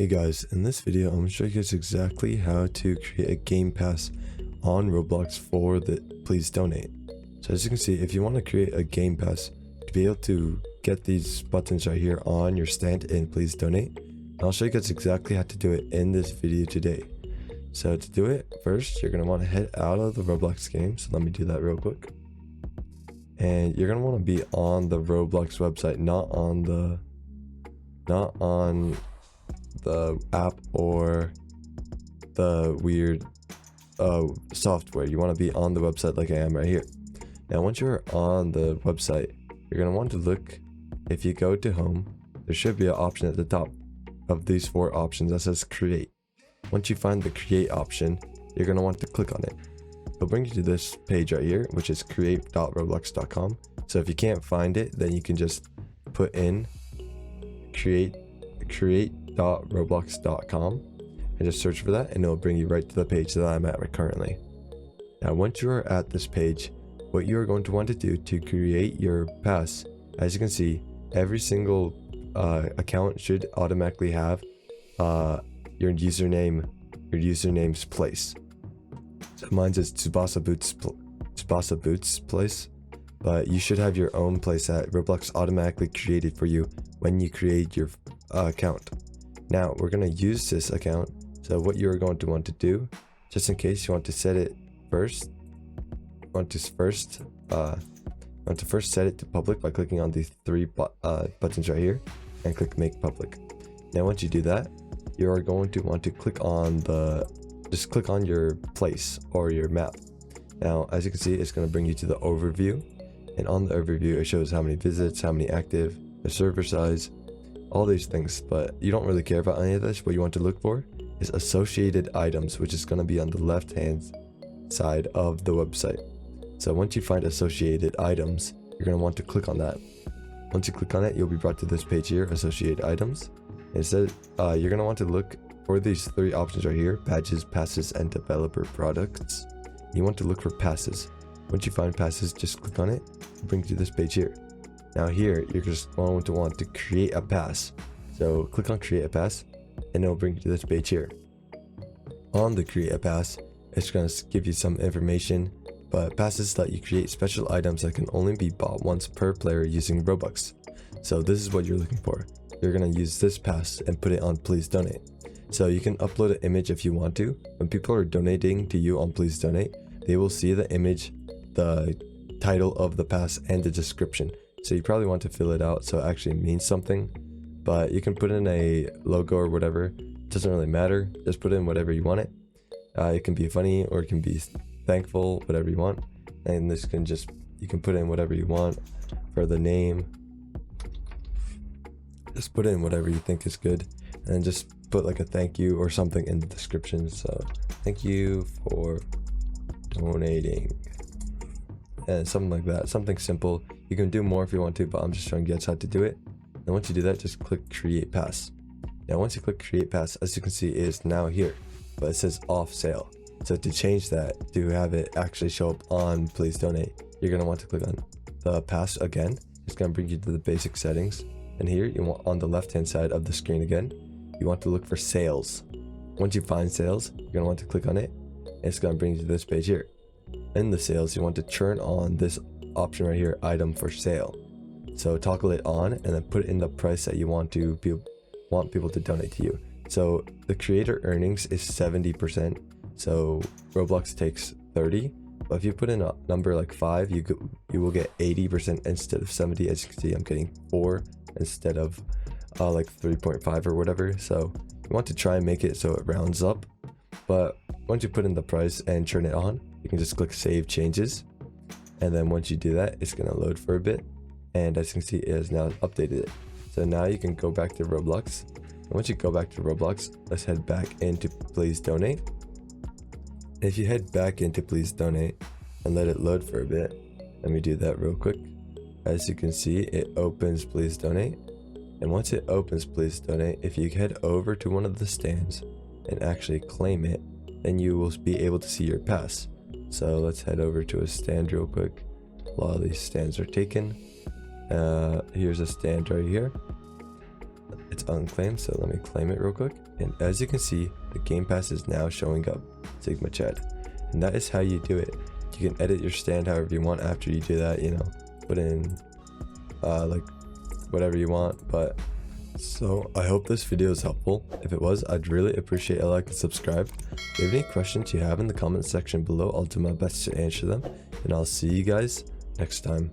Hey guys, in this video I'm going to show you guys exactly how to create a game pass on Roblox for the please donate. So as you can see, if you want to create a game pass to be able to get these buttons right here on your stand in please donate, I'll show you guys exactly how to do it in this video today. So to do it, first you're going to want to head out of the Roblox game. So let me do that real quick. And you're going to want to be on the Roblox website, not on the app or the weird software. You want to be on the website like I am right here. Now once you're on the website, you're going to want to look. If you go to home, there should be an option at the top of these four options that says create. Once you find the create option, you're going to want to click on it. It'll bring you to this page right here, which is create.roblox.com. so if you can't find it, then you can just put in create.roblox.com and just search for that, and it'll bring you right to the page that I'm at right currently. Now once you are at this page, what you are going to want to do to create your pass, as you can see, every single account should automatically have your username's place. So mine is Tsubasa Boots place, but you should have your own place that Roblox automatically created for you when you create your account. Now we're going to use this account. So what you're going to want to do, just in case you want to set it first, first set it to public by clicking on these three buttons right here and click make public. Now once you do that, you are going to want to click on just click on your place or your map. Now as you can see, it's going to bring you to the overview, and on the overview it shows how many visits, how many active, the server size, all these things, but you don't really care about any of this. What you want to look for is associated items, which is going to be on the left hand side of the website. So once you find associated items, you're going to want to click on that. Once you click on it, you'll be brought to this page here, associated items. Instead, you're going to want to look for these three options right here: badges, passes, and developer products. You want to look for passes. Once you find passes, just click on it. It'll bring you to this page here. Now here, you're just going to want to create a pass. So click on create a pass, and it'll bring you to this page here. On the create a pass, it's going to give you some information, but passes let you create special items that can only be bought once per player using Robux. So this is what you're looking for. You're going to use this pass and put it on please donate. So you can upload an image if you want to. When people are donating to you on please donate, they will see the image, the title of the pass, and the description. So you probably want to fill it out so it actually means something, but you can put in a logo or whatever. It doesn't really matter. Just put in whatever you want it. It can be funny or it can be thankful, whatever you want. And this can you can put in whatever you want for the name. Just put in whatever you think is good, and just put like a thank you or something in the description. So thank you for donating, and something like that, something simple. You can do more if you want to, but I'm just showing you guys how to do it. And once you do that, just click create pass. Now once you click create pass, as you can see, it is now here, but it says off sale. So to change that, to have it actually show up on please donate, you're going to want to click on the pass again. It's going to bring you to the basic settings, and here you want, on the left hand side of the screen again, you want to look for sales. Once you find sales, you're going to want to click on it, and it's going to bring you to this page here. In the sales, you want to turn on this option right here, item for sale. So toggle it on, and then put in the price that you want people to donate to you. So the creator earnings is 70%, so Roblox takes 30, but if you put in a number like 5, you will get 80% instead of 70. As you can see, I'm getting 4 instead of like 3.5 or whatever. So you want to try and make it so it rounds up, but once you put in the price and turn it on, you can just click save changes, and then once you do that, it's going to load for a bit, and as you can see, it has now updated it. So now you can go back to Roblox, and once you go back to Roblox, let's head back into please donate. If you head back into please donate and let it load for a bit, let me do that real quick. As you can see, it opens please donate, and once it opens please donate, if you head over to one of the stands and actually claim it, then you will be able to see your pass. So let's head over to a stand real quick while these stands are taken. Here's a stand right here. it's unclaimed, so let me claim it real quick. And as you can see, the Game Pass is now showing up, Sigma Chad. And that is how you do it. You can edit your stand however you want after you do that, you know, put in like whatever you want. But so I hope this video is helpful. If it was, I'd really appreciate a like and subscribe. If you have any questions you have in the comment section below, I'll do my best to answer them, and I'll see you guys next time.